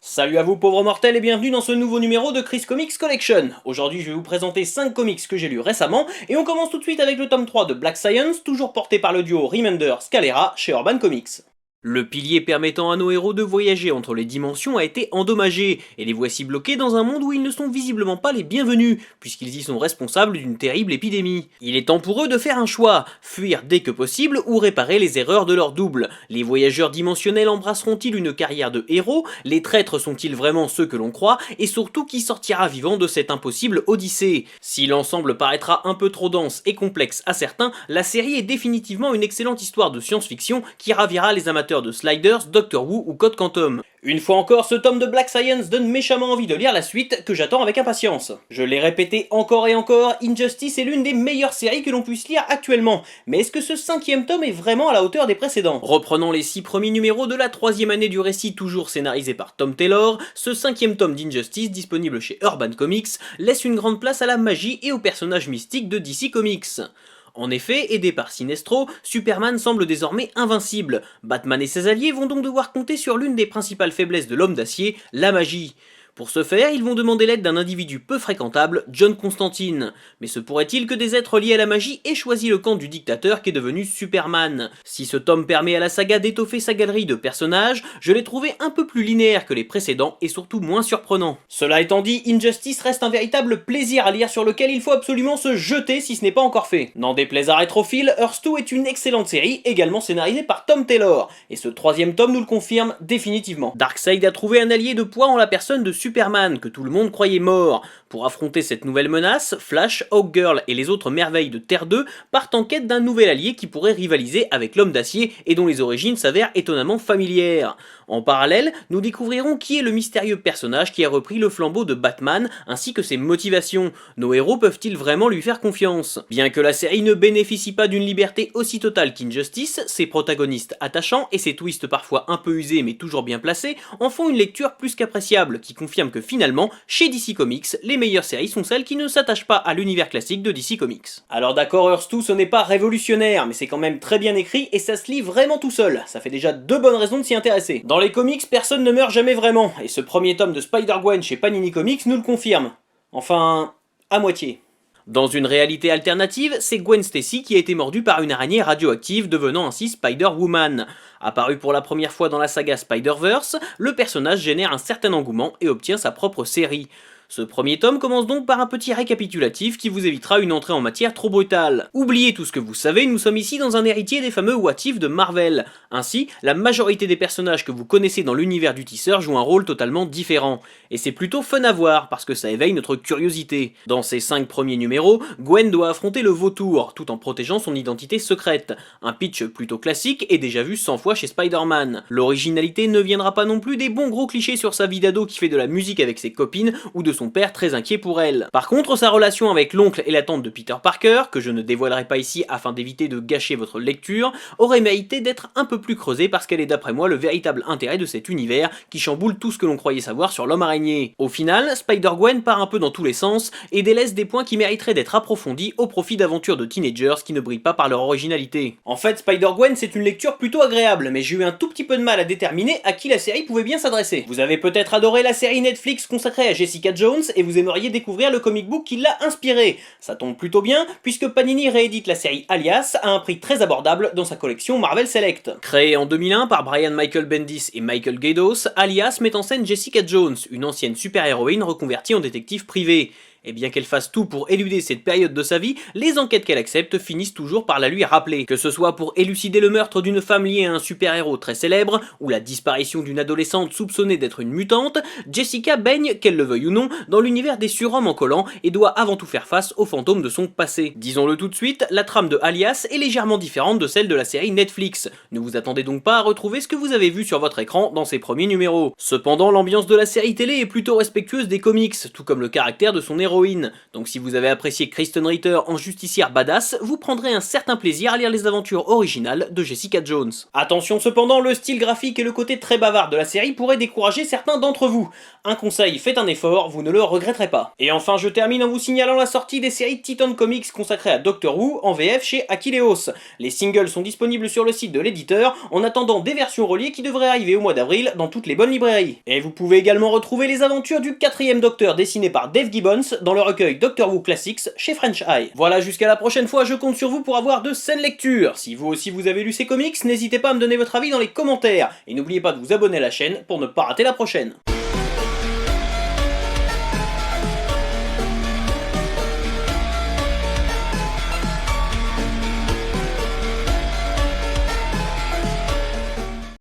Salut à vous pauvres mortels et bienvenue dans ce nouveau numéro de Chris Comics Collection. Aujourd'hui je vais vous présenter 5 comics que j'ai lus récemment et on commence tout de suite avec le tome 3 de Black Science, toujours porté par le duo Remender-Scalera chez Urban Comics. Le pilier permettant à nos héros de voyager entre les dimensions a été endommagé, et les voici bloqués dans un monde où ils ne sont visiblement pas les bienvenus, puisqu'ils y sont responsables d'une terrible épidémie. Il est temps pour eux de faire un choix, fuir dès que possible ou réparer les erreurs de leur double. Les voyageurs dimensionnels embrasseront-ils une carrière de héros? Les traîtres sont-ils vraiment ceux que l'on croit? Et surtout, qui sortira vivant de cette impossible odyssée? Si l'ensemble paraîtra un peu trop dense et complexe à certains, la série est définitivement une excellente histoire de science-fiction qui ravira les amateurs de Sliders, Doctor Who ou Code Quantum. Une fois encore, ce tome de Black Science donne méchamment envie de lire la suite, que j'attends avec impatience. Je l'ai répété encore et encore, Injustice est l'une des meilleures séries que l'on puisse lire actuellement, mais est-ce que ce 5e tome est vraiment à la hauteur des précédents? Reprenant les 6 premiers numéros de la 3e année du récit toujours scénarisé par Tom Taylor, ce 5e tome d'Injustice, disponible chez Urban Comics, laisse une grande place à la magie et aux personnages mystiques de DC Comics. En effet, aidé par Sinestro, Superman semble désormais invincible. Batman et ses alliés vont donc devoir compter sur l'une des principales faiblesses de l'homme d'acier, la magie. Pour ce faire, ils vont demander l'aide d'un individu peu fréquentable, John Constantine. Mais se pourrait-il que des êtres liés à la magie aient choisi le camp du dictateur qui est devenu Superman? Si ce tome permet à la saga d'étoffer sa galerie de personnages, je l'ai trouvé un peu plus linéaire que les précédents et surtout moins surprenant. Cela étant dit, Injustice reste un véritable plaisir à lire sur lequel il faut absolument se jeter si ce n'est pas encore fait. N'en déplaise à Rétrophile, Earth 2 est une excellente série, également scénarisée par Tom Taylor, et ce 3e tome nous le confirme définitivement. Darkseid a trouvé un allié de poids en la personne de Superman, que tout le monde croyait mort. Pour affronter cette nouvelle menace, Flash, Hawkgirl et les autres merveilles de Terre 2 partent en quête d'un nouvel allié qui pourrait rivaliser avec l'homme d'acier et dont les origines s'avèrent étonnamment familières. En parallèle, nous découvrirons qui est le mystérieux personnage qui a repris le flambeau de Batman ainsi que ses motivations. Nos héros peuvent-ils vraiment lui faire confiance? Bien que la série ne bénéficie pas d'une liberté aussi totale qu'Injustice, ses protagonistes attachants et ses twists parfois un peu usés mais toujours bien placés en font une lecture plus qu'appréciable qui confirme que finalement, chez DC Comics, les meilleures séries sont celles qui ne s'attachent pas à l'univers classique de DC Comics. Alors d'accord, Earth 2 ce n'est pas révolutionnaire, mais c'est quand même très bien écrit et ça se lit vraiment tout seul. Ça fait déjà 2 bonnes raisons de s'y intéresser. Dans les comics, personne ne meurt jamais vraiment, et ce premier tome de Spider-Gwen chez Panini Comics nous le confirme. Enfin, à moitié. Dans une réalité alternative, c'est Gwen Stacy qui a été mordue par une araignée radioactive, devenant ainsi Spider-Woman. Apparu pour la première fois dans la saga Spider-Verse, le personnage génère un certain engouement et obtient sa propre série. Ce premier tome commence donc par un petit récapitulatif qui vous évitera une entrée en matière trop brutale. Oubliez tout ce que vous savez, nous sommes ici dans un héritier des fameux What If de Marvel. Ainsi, la majorité des personnages que vous connaissez dans l'univers du tisseur jouent un rôle totalement différent. Et c'est plutôt fun à voir, parce que ça éveille notre curiosité. Dans ces 5 premiers numéros, Gwen doit affronter le vautour, tout en protégeant son identité secrète. Un pitch plutôt classique et déjà vu 100 fois chez Spider-Man. L'originalité ne viendra pas non plus des bons gros clichés sur sa vie d'ado qui fait de la musique avec ses copines, ou de son père très inquiet pour elle. Par contre, sa relation avec l'oncle et la tante de Peter Parker, que je ne dévoilerai pas ici afin d'éviter de gâcher votre lecture, aurait mérité d'être un peu plus creusée parce qu'elle est d'après moi le véritable intérêt de cet univers qui chamboule tout ce que l'on croyait savoir sur l'homme araignée. Au final, Spider-Gwen part un peu dans tous les sens et délaisse des points qui mériteraient d'être approfondis au profit d'aventures de teenagers qui ne brillent pas par leur originalité. En fait, Spider-Gwen c'est une lecture plutôt agréable, mais j'ai eu un tout petit peu de mal à déterminer à qui la série pouvait bien s'adresser. Vous avez peut-être adoré la série Netflix consacrée à Jessica Jones et vous aimeriez découvrir le comic book qui l'a inspiré. Ça tombe plutôt bien, puisque Panini réédite la série Alias à un prix très abordable dans sa collection Marvel Select. Créée en 2001 par Brian Michael Bendis et Michael Gaydos, Alias met en scène Jessica Jones, une ancienne super-héroïne reconvertie en détective privé. Et bien qu'elle fasse tout pour éluder cette période de sa vie, les enquêtes qu'elle accepte finissent toujours par la lui rappeler. Que ce soit pour élucider le meurtre d'une femme liée à un super-héros très célèbre, ou la disparition d'une adolescente soupçonnée d'être une mutante, Jessica baigne, qu'elle le veuille ou non, dans l'univers des surhommes en collant et doit avant tout faire face aux fantômes de son passé. Disons-le tout de suite, la trame de Alias est légèrement différente de celle de la série Netflix. Ne vous attendez donc pas à retrouver ce que vous avez vu sur votre écran dans ses premiers numéros. Cependant, l'ambiance de la série télé est plutôt respectueuse des comics, tout comme le caractère de son héros. héroïne. Donc si vous avez apprécié Kristen Ritter en justicière badass, vous prendrez un certain plaisir à lire les aventures originales de Jessica Jones. Attention cependant, le style graphique et le côté très bavard de la série pourraient décourager certains d'entre vous. Un conseil, faites un effort, vous ne le regretterez pas. Et enfin je termine en vous signalant la sortie des séries Titan Comics consacrées à Doctor Who en VF chez Akileos. Les singles sont disponibles sur le site de l'éditeur, en attendant des versions reliées qui devraient arriver au mois d'avril dans toutes les bonnes librairies. Et vous pouvez également retrouver les aventures du 4ème Docteur dessiné par Dave Gibbons dans le recueil Doctor Who Classics chez French Eye. Voilà, jusqu'à la prochaine fois, je compte sur vous pour avoir de saines lectures. Si vous aussi vous avez lu ces comics, n'hésitez pas à me donner votre avis dans les commentaires. Et n'oubliez pas de vous abonner à la chaîne pour ne pas rater la prochaine.